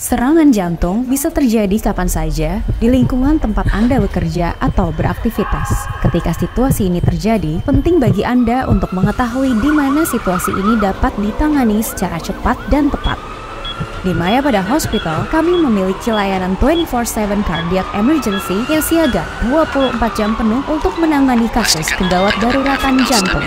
Serangan jantung bisa terjadi kapan saja di lingkungan tempat Anda bekerja atau beraktivitas. Ketika situasi ini terjadi, penting bagi Anda untuk mengetahui di mana situasi ini dapat ditangani secara cepat dan tepat. Di Mayapada Hospital, kami memiliki layanan 24/7 cardiac emergency yang siaga 24 jam penuh untuk menangani kasus gawat daruratan jantung.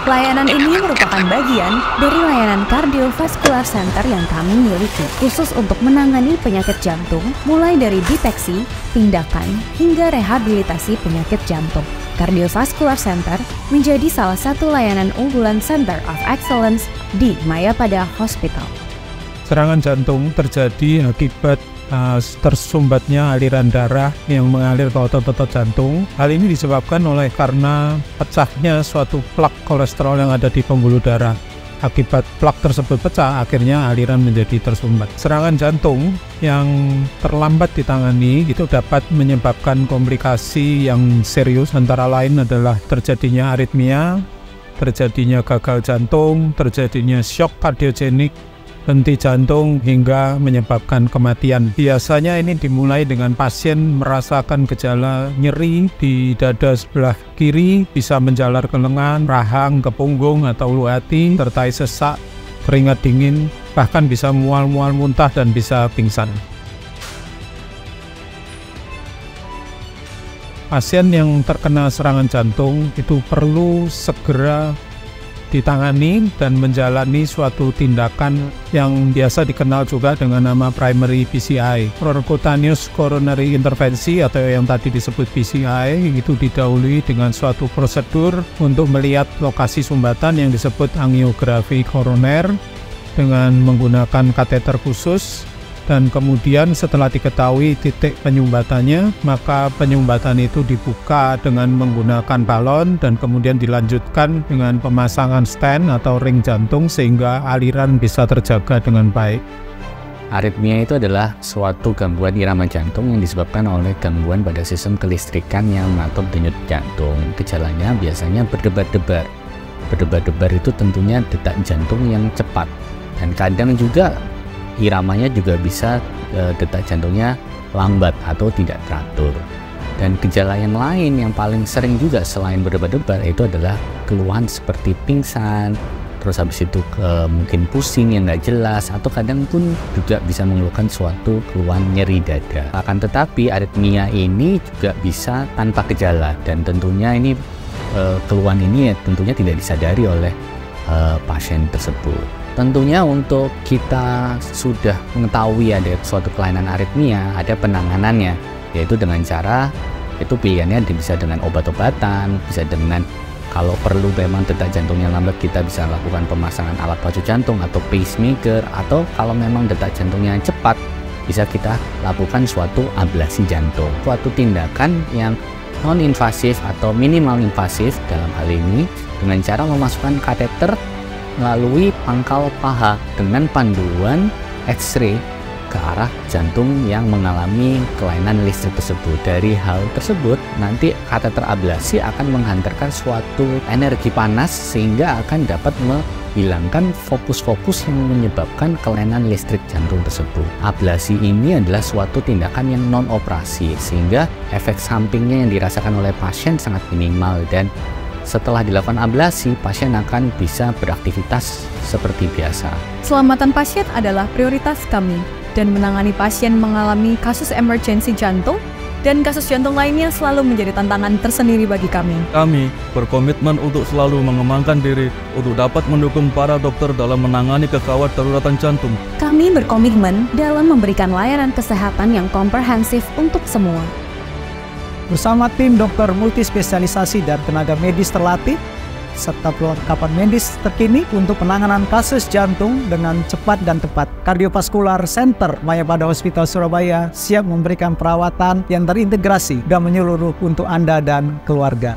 Layanan ini merupakan bagian dari layanan Cardiovascular Center yang kami miliki, khusus untuk menangani penyakit jantung, mulai dari deteksi, tindakan, hingga rehabilitasi penyakit jantung. Cardiovascular Center menjadi salah satu layanan unggulan Center of Excellence di Mayapada Hospital. Serangan jantung terjadi akibat tersumbatnya aliran darah yang mengalir ke otot-otot jantung. Hal ini disebabkan karena pecahnya suatu plak kolesterol yang ada di pembuluh darah. Akibat plak tersebut pecah, akhirnya aliran menjadi tersumbat. Serangan jantung yang terlambat ditangani itu dapat menyebabkan komplikasi yang serius, antara lain adalah terjadinya aritmia, terjadinya gagal jantung, terjadinya shock kardiogenik, henti jantung, hingga menyebabkan kematian. Biasanya ini dimulai dengan pasien merasakan gejala nyeri di dada sebelah kiri, bisa menjalar ke lengan, rahang, ke punggung atau ulu hati, sertai sesak, keringat dingin, bahkan bisa mual-mual muntah dan bisa pingsan. Pasien yang terkena serangan jantung itu perlu segera ditangani dan menjalani suatu tindakan yang biasa dikenal juga dengan nama primary PCI, percutaneous coronary intervensi, atau yang tadi disebut PCI. Itu didahului dengan suatu prosedur untuk melihat lokasi sumbatan yang disebut angiografi koroner dengan menggunakan kateter khusus. Dan kemudian setelah diketahui titik penyumbatannya, maka penyumbatan itu dibuka dengan menggunakan balon dan kemudian dilanjutkan dengan pemasangan stent atau ring jantung sehingga aliran bisa terjaga dengan baik. Aritmia itu adalah suatu gangguan irama jantung yang disebabkan oleh gangguan pada sistem kelistrikan yang mengatur denyut jantung. Gejalanya biasanya berdebar-debar. Berdebar-debar itu tentunya detak jantung yang cepat, dan kadang juga iramanya juga bisa detak jantungnya lambat atau tidak teratur. Dan gejala yang lain yang paling sering juga selain berdebar-debar itu adalah keluhan seperti pingsan, terus habis itu mungkin pusing yang nggak jelas, atau kadang pun juga bisa mengeluhkan suatu keluhan nyeri dada. Akan tetapi aritmia ini juga bisa tanpa gejala, dan tentunya ini keluhan ini tentunya tidak disadari oleh pasien tersebut. Tentunya untuk kita sudah mengetahui ada suatu kelainan aritmia, ada penanganannya, yaitu dengan cara, itu pilihannya bisa dengan obat-obatan, bisa dengan, kalau perlu memang detak jantungnya lambat, kita bisa lakukan pemasangan alat pacu jantung atau pacemaker, atau kalau memang detak jantungnya cepat, bisa kita lakukan suatu ablasi jantung. Suatu tindakan yang non-invasif atau minimal invasif dalam hal ini dengan cara memasukkan kateter melalui pangkal paha dengan panduan X-ray ke arah jantung yang mengalami kelainan listrik tersebut. Dari hal tersebut, nanti kateter ablasi akan menghantarkan suatu energi panas sehingga akan dapat menghilangkan fokus-fokus yang menyebabkan kelainan listrik jantung tersebut. Ablasi ini adalah suatu tindakan yang non-operasi sehingga efek sampingnya yang dirasakan oleh pasien sangat minimal, dan setelah dilakukan ablasi, pasien akan bisa beraktivitas seperti biasa. Keselamatan pasien adalah prioritas kami, dan menangani pasien mengalami kasus emergensi jantung dan kasus jantung lainnya selalu menjadi tantangan tersendiri bagi kami. Kami berkomitmen untuk selalu mengembangkan diri untuk dapat mendukung para dokter dalam menangani kegawat daruratan jantung. Kami berkomitmen dalam memberikan layanan kesehatan yang komprehensif untuk semua. Bersama tim dokter multispesialisasi dan tenaga medis terlatih, serta perlengkapan medis terkini untuk penanganan kasus jantung dengan cepat dan tepat. Cardiovascular Center Mayapada Hospital Surabaya siap memberikan perawatan yang terintegrasi dan menyeluruh untuk Anda dan keluarga.